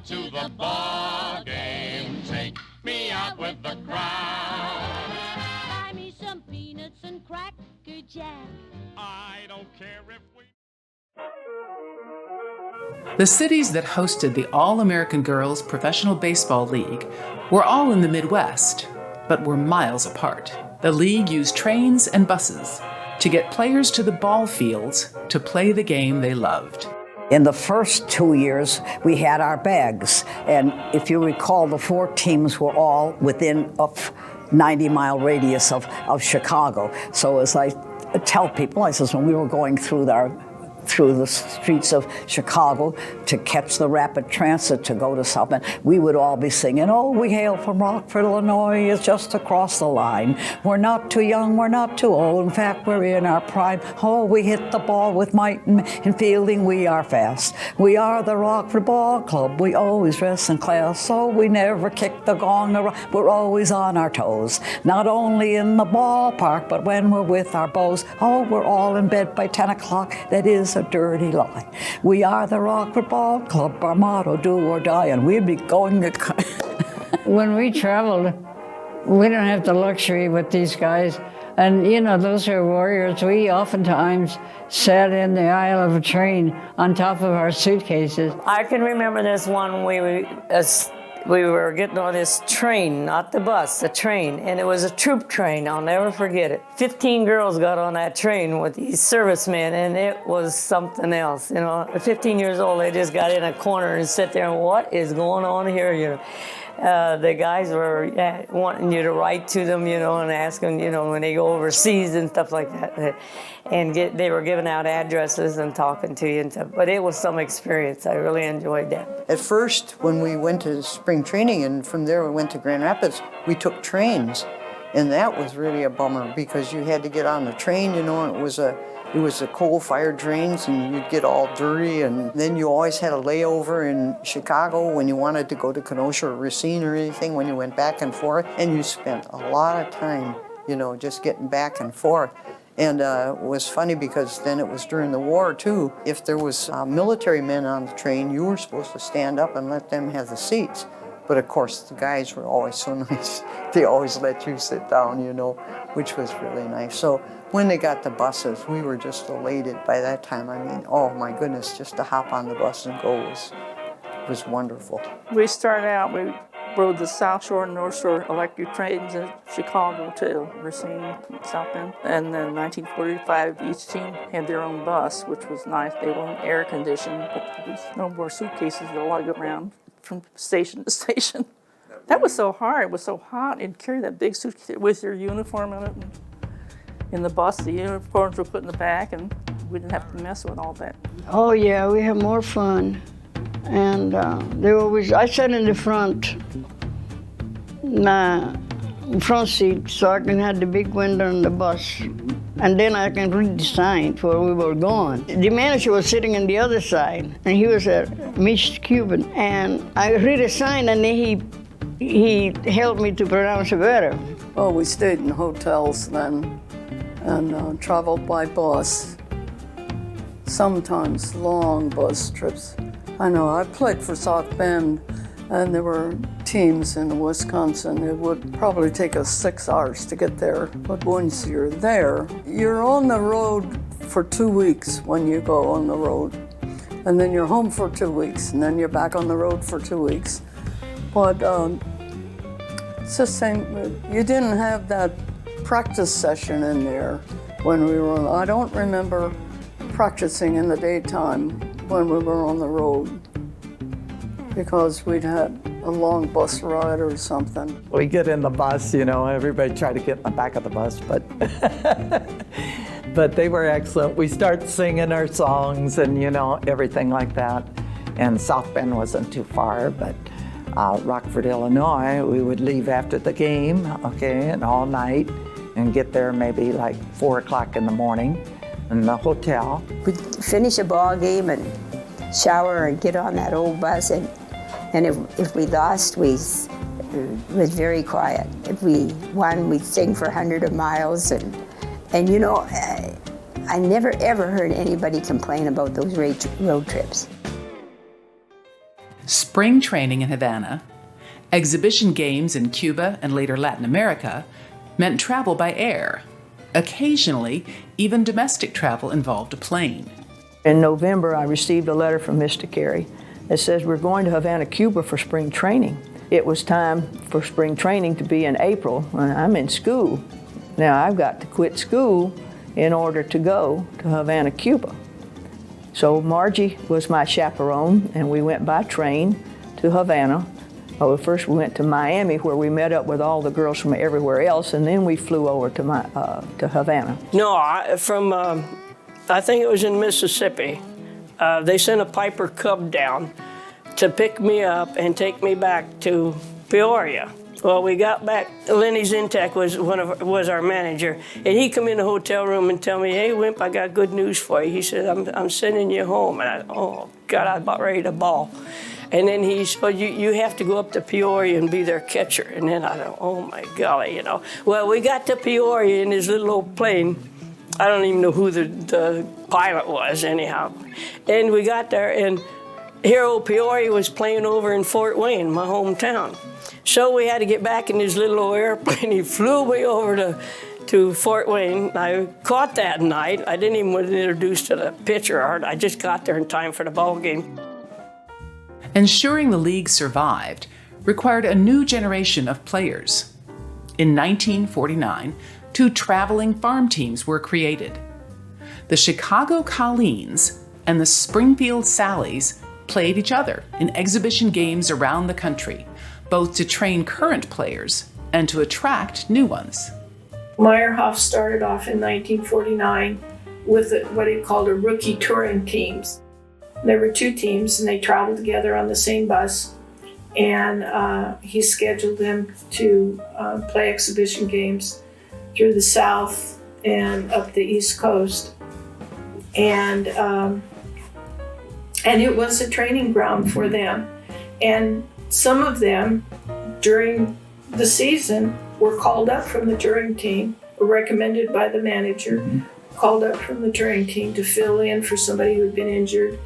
to the ball game. Take me out with the crowd. Buy me some peanuts and Cracker Jack. I don't care if we... The cities that hosted the All-American Girls Professional Baseball League were all in the Midwest, but were miles apart. The league used trains and buses to get players to the ball fields to play the game they loved. In the first 2 years, we had our bags, and if you recall, the 4 teams were all within a 90-mile radius of Chicago. So as I tell people, I says, when we were going through the streets of Chicago to catch the rapid transit to go to South Bend, we would all be singing, oh, we hail from Rockford, Illinois, it's just across the line. We're not too young, we're not too old, in fact, we're in our prime. Oh, we hit the ball with might and in fielding we are fast. We are the Rockford Ball Club, we always dress in class, so we never kick the gong, we're always on our toes. Not only in the ballpark, but when we're with our beaux, oh, we're all in bed by 10 o'clock, that is a dirty lie. We are the Rockford Ball Club, our motto, do or die, and we'd be going to... When we traveled, we don't have the luxury with these guys. And, you know, those are warriors. We oftentimes sat in the aisle of a train on top of our suitcases. I can remember this one, we were getting on this train, not the bus, the train, and it was a troop train. I'll never forget it. 15 girls got on that train with these servicemen, and it was something else. You know, at 15 years old, they just got in a corner and sit there and what is going on here, you know. The guys were wanting you to write to them, you know, and ask them, you know, when they go overseas and stuff like that. And they were giving out addresses and talking to you and stuff. But it was some experience. I really enjoyed that. At first, when we went to spring training and from there we went to Grand Rapids, we took trains. And that was really a bummer because you had to get on the train, you know, and it was a coal-fired trains and you'd get all dirty, and then you always had a layover in Chicago when you wanted to go to Kenosha or Racine or anything, when you went back and forth, and you spent a lot of time, you know, just getting back and forth. And it was funny because then it was during the war too. If there was military men on the train, you were supposed to stand up and let them have the seats. But of course, the guys were always so nice. They always let you sit down, you know, which was really nice. So when they got the buses, we were just elated by that time. I mean, oh my goodness, just to hop on the bus and go was wonderful. We started out, we rode the South Shore and North Shore electric trains in Chicago to Racine, South Bend. And then in 1945, each team had their own bus, which was nice. They weren't air conditioned, but there was no more suitcases to lug around from station to station. That was so hard. It was so hot. You'd carry that big suitcase with your uniform in it. And in the bus, the uniforms were put in the back, and we didn't have to mess with all that. Oh, yeah, we had more fun. And I sat in the front seat so I can have the big window on the bus. And then I can read the sign where we were going. The manager was sitting on the other side, and he was a Miss Cuban. And I read a sign, and then he helped me to pronounce it better. Oh, we stayed in hotels then and traveled by bus. Sometimes long bus trips. I know, I played for South Bend, and there were teams in Wisconsin. It would probably take us 6 hours to get there. But once you're there, you're on the road for 2 weeks when you go on the road. And then you're home for 2 weeks, and then you're back on the road for 2 weeks. But it's the same, you didn't have that practice session in there when we were on. I don't remember practicing in the daytime when we were on the road because we'd had a long bus ride or something. We get in the bus, you know, everybody tried to get in the back of the bus, but they were excellent. We start singing our songs and, you know, everything like that. And South Bend wasn't too far, but Rockford, Illinois, we would leave after the game, okay, and all night and get there maybe like 4 o'clock in the morning in the hotel. We'd finish a ball game and shower and get on that old bus, and if we lost, it was very quiet. If we won, we'd sing for 100 miles, and you know, I never ever heard anybody complain about those road trips. spring training in Havana, exhibition games in Cuba and later Latin America meant travel by air. Occasionally, even domestic travel involved a plane. In November, I received a letter from Mr. Carey that says we're going to Havana, Cuba for spring training. It was time for spring training to be in April, and I'm in school. Now I've got to quit school in order to go to Havana, Cuba. So Margie was my chaperone, and we went by train to Havana. Well, first we went to Miami, where we met up with all the girls from everywhere else, and then we flew over to Havana. No, I think it was in Mississippi. They sent a Piper Cub down to pick me up and take me back to Peoria. Well, we got back. Lenny Zintek was our manager, and he come in the hotel room and tell me, "Hey, Wimp, I got good news for you." He said, "I'm sending you home." And oh God, I was about ready to bawl. And then he said, you have to go up to Peoria and be their catcher. And then I thought, oh my golly, you know. Well, we got to Peoria in his little old plane. I don't even know who the pilot was anyhow. And we got there, and here old Peoria was playing over in Fort Wayne, my hometown. So we had to get back in his little old airplane. He flew me over to Fort Wayne. I caught that night. I didn't even get introduced to the pitcher. I just got there in time for the ball game. Ensuring the league survived required a new generation of players. In 1949, 2 traveling farm teams were created. The Chicago Colleens and the Springfield Sallies played each other in exhibition games around the country, both to train current players and to attract new ones. Meyerhoff started off in 1949 with what he called a rookie touring teams. There were 2 teams, and they traveled together on the same bus, and he scheduled them to play exhibition games through the South and up the East Coast. And it was a training ground for them. And some of them, during the season, were called up from the touring team, or recommended by the manager, called up from the touring team to fill in for somebody who had been injured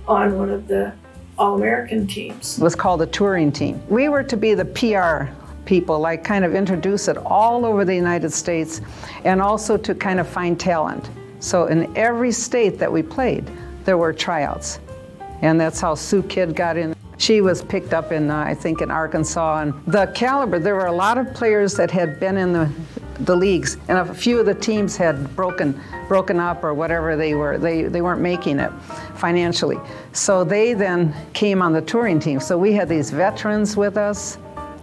on one of the All-American teams. It was called a touring team. We were to be the PR people, like kind of introduce it all over the United States, and also to kind of find talent. So in every state that we played, there were tryouts. And that's how Sue Kidd got in. She was picked up in, I think, in Arkansas. And the caliber, there were a lot of players that had been in the leagues, and a few of the teams had broken up or whatever they weren't making it financially. So they then came on the touring team. So we had these veterans with us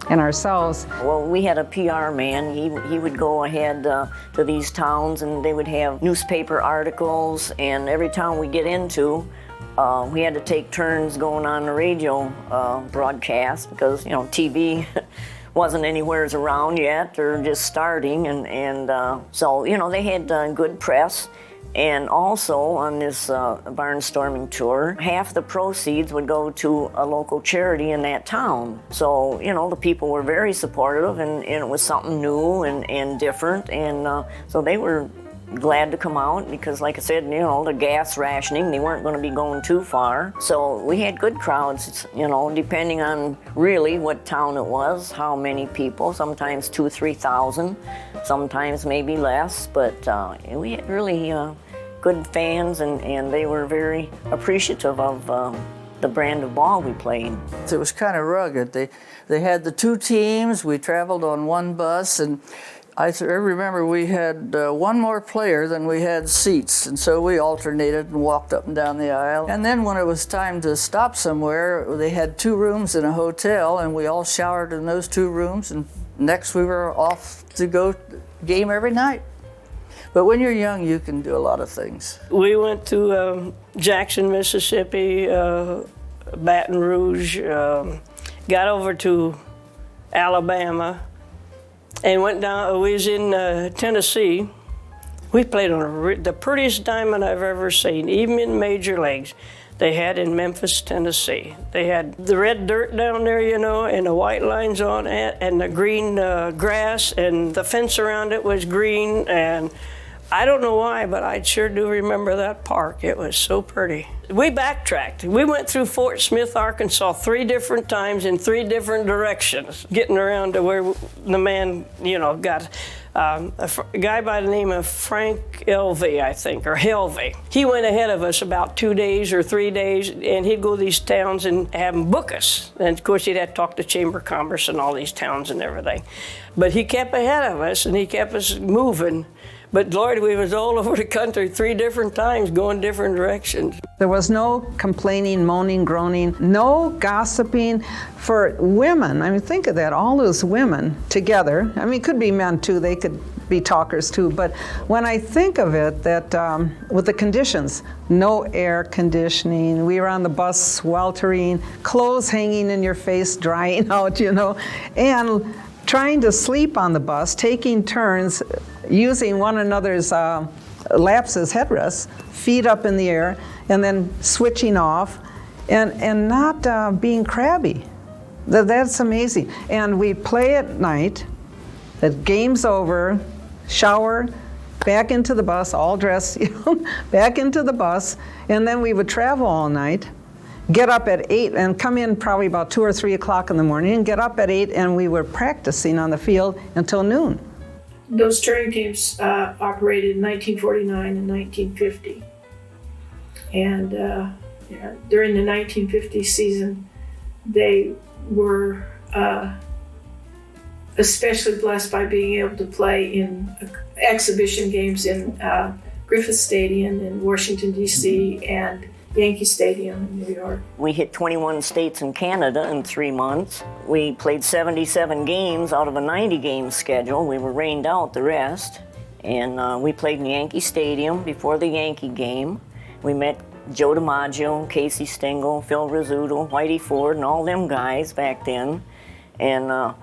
and ourselves. Well, we had a PR man. He would go ahead to these towns, and they would have newspaper articles, and every town we get into, we had to take turns going on the radio broadcast, because, you know, TV wasn't anywhere around yet, or just starting, and so, you know, they had good press. And also on this barnstorming tour, half the proceeds would go to a local charity in that town. So, you know, the people were very supportive, and it was something new and different, and so they were glad to come out, because, like I said, you know, the gas rationing, they weren't going to be going too far. So we had good crowds, you know, depending on really what town it was, how many people, sometimes 2,000 or 3,000, sometimes maybe less, but we had really good fans, and they were very appreciative of the brand of ball we played. It was kind of rugged. They had the 2 teams. We traveled on one bus, and I remember we had one more player than we had seats, and so we alternated and walked up and down the aisle. And then when it was time to stop somewhere, they had 2 rooms in a hotel, and we all showered in those 2 rooms, and next we were off to go game every night. But when you're young, you can do a lot of things. We went to Jackson, Mississippi, Baton Rouge, got over to Alabama, and went down. We was in Tennessee. We played on the prettiest diamond I've ever seen, even in major leagues. They had in Memphis, Tennessee. They had the red dirt down there, you know, and the white lines on it, and the green grass, and the fence around it was green, and I don't know why, but I sure do remember that park. It was so pretty. We backtracked. We went through Fort Smith, Arkansas 3 different times in 3 different directions, getting around to where the man, got a guy by the name of Frank Elvey, I think, or Helvey. He went ahead of us about 2 days or 3 days, and he'd go to these towns and have them book us. And of course, he'd have to talk to Chamber of Commerce and all these towns and everything. But he kept ahead of us, and he kept us moving. But Lord, we was all over the country 3 different times, going different directions. There was no complaining, moaning, groaning, no gossiping for women. I mean, think of that, all those women together. I mean, it could be men too, they could be talkers too, but when I think of it, that with the conditions, no air conditioning, we were on the bus sweltering, clothes hanging in your face, drying out, and trying to sleep on the bus, taking turns, using one another's laps as headrests, feet up in the air, and then switching off, and not being crabby. That's amazing. And we play at night, the game's over, shower, back into the bus, all dressed, back into the bus, and then we would travel all night, get up at 8 and come in probably about 2 or 3 o'clock in the morning, and get up at 8, and we were practicing on the field until noon. Those touring teams operated in 1949 and 1950. And during the 1950 season, they were especially blessed by being able to play in exhibition games in Griffith Stadium in Washington, D.C., and Yankee Stadium in New York. We hit 21 states in Canada in 3 months. We played 77 games out of a 90-game schedule. We were rained out the rest. And we played in Yankee Stadium before the Yankee game. We met Joe DiMaggio, Casey Stengel, Phil Rizzuto, Whitey Ford, and all them guys back then. And of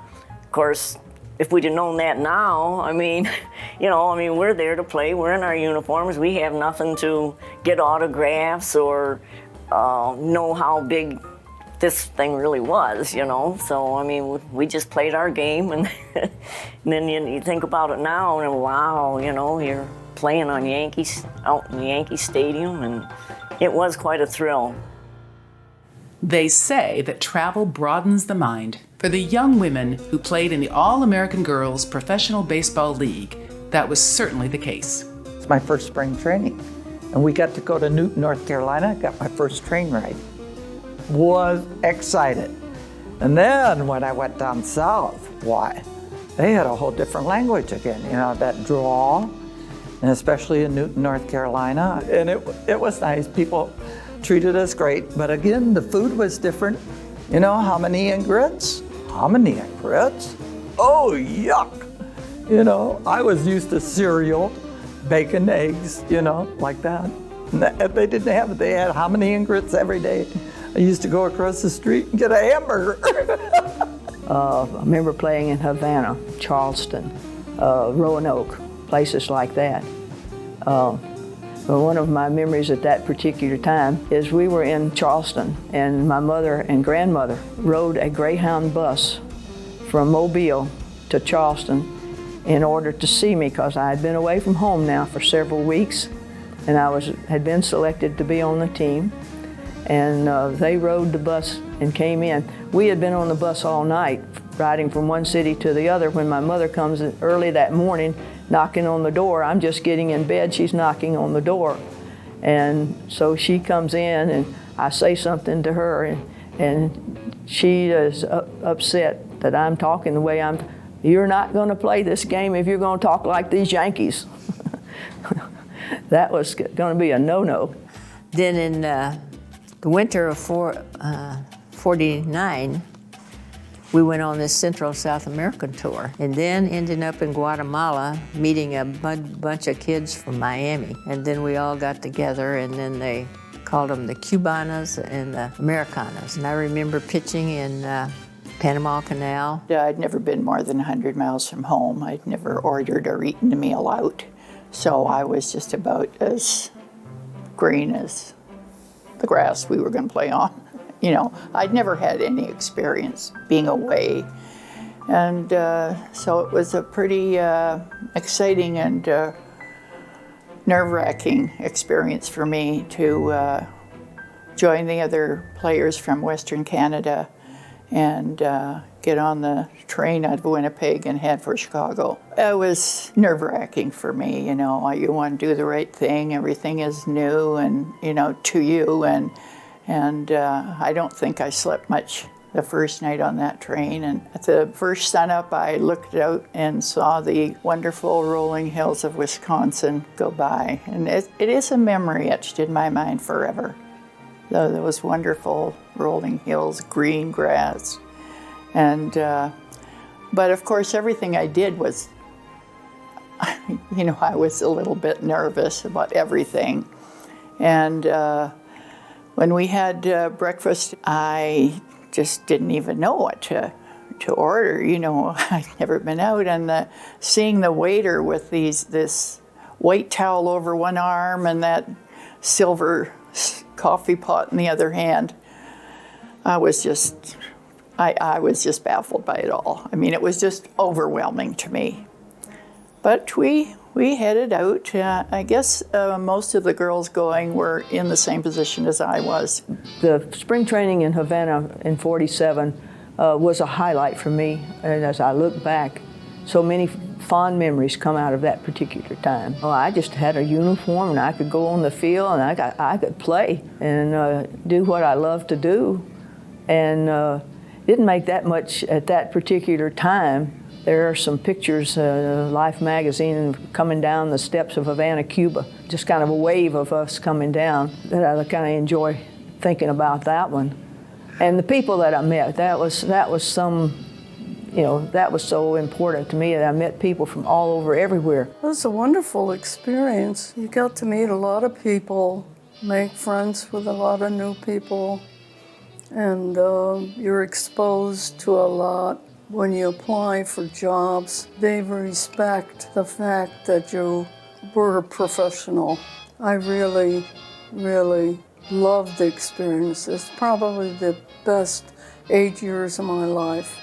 course, if we'd have known that now, we're there to play. We're in our uniforms. We have nothing to get autographs or know how big this thing really was, So, we just played our game, and, and then you think about it now, and wow, you're playing on out in Yankee Stadium, and it was quite a thrill. They say that travel broadens the mind. For the young women who played in the All-American Girls Professional Baseball League, that was certainly the case. It's my first spring training, and we got to go to Newton, North Carolina, got my first train ride. Was excited. And then when I went down south, why? They had a whole different language again, that drawl, and especially in Newton, North Carolina. And it was nice. People treated us great, but again, the food was different. How many ingredients? How many ingredients? Oh, yuck! I was used to cereal, bacon, eggs, like that. And they didn't have it. They had how many ingredients every day? I used to go across the street and get a hamburger. I remember playing in Havana, Charleston, Roanoke, places like that. But one of my memories at that particular time is we were in Charleston, and my mother and grandmother rode a Greyhound bus from Mobile to Charleston in order to see me, because I had been away from home now for several weeks, and I had been selected to be on the team. And they rode the bus and came in. We had been on the bus all night, riding from one city to the other, when my mother comes in early that morning, knocking on the door. I'm just getting in bed, she's knocking on the door. And so she comes in, and I say something to her, and she is upset that I'm talking the way I'm. You're not going to play this game if you're going to talk like these Yankees. That was going to be a no-no. Then in the winter of 49, we went on this Central South American tour, and then ended up in Guatemala meeting a bunch of kids from Miami. And then we all got together, and then they called them the Cubanas and the Americanas. And I remember pitching in Panama Canal. Yeah, I'd never been more than 100 miles from home. I'd never ordered or eaten a meal out. So I was just about as green as the grass we were going to play on. I'd never had any experience being away. And so it was a pretty exciting and nerve-wracking experience for me to join the other players from Western Canada and get on the train out of Winnipeg and head for Chicago. It was nerve-wracking for me, you know. You want to do the right thing. Everything is new and, you know, to you. And I don't think I slept much the first night on that train. And at the first sunup, I looked out and saw the wonderful rolling hills of Wisconsin go by. And it is a memory etched in my mind forever. Those wonderful rolling hills, green grass. And, but of course, everything I did was, you know, I was a little bit nervous about everything. And when we had breakfast, I just didn't even know what to order. You know, I'd never been out, and seeing the waiter with this white towel over one arm and that silver coffee pot in the other hand, I was just baffled by it all. I mean, it was just overwhelming to me. But we headed out. I guess most of the girls going were in the same position as I was. The spring training in Havana in '47 was a highlight for me. And as I look back, so many fond memories come out of that particular time. Well, I just had a uniform and I could go on the field and I could play and do what I loved to do. And didn't make that much at that particular time. There are some pictures, Life magazine, coming down the steps of Havana, Cuba. Just kind of a wave of us coming down. That I kind of enjoy thinking about that one. And the people that I met, that was some, you know, that was so important to me that I met people from all over, everywhere. It was a wonderful experience. You got to meet a lot of people, make friends with a lot of new people, and you're exposed to a lot. When you apply for jobs, they respect the fact that you were a professional. I really, really loved the experience. It's probably the best 8 years of my life.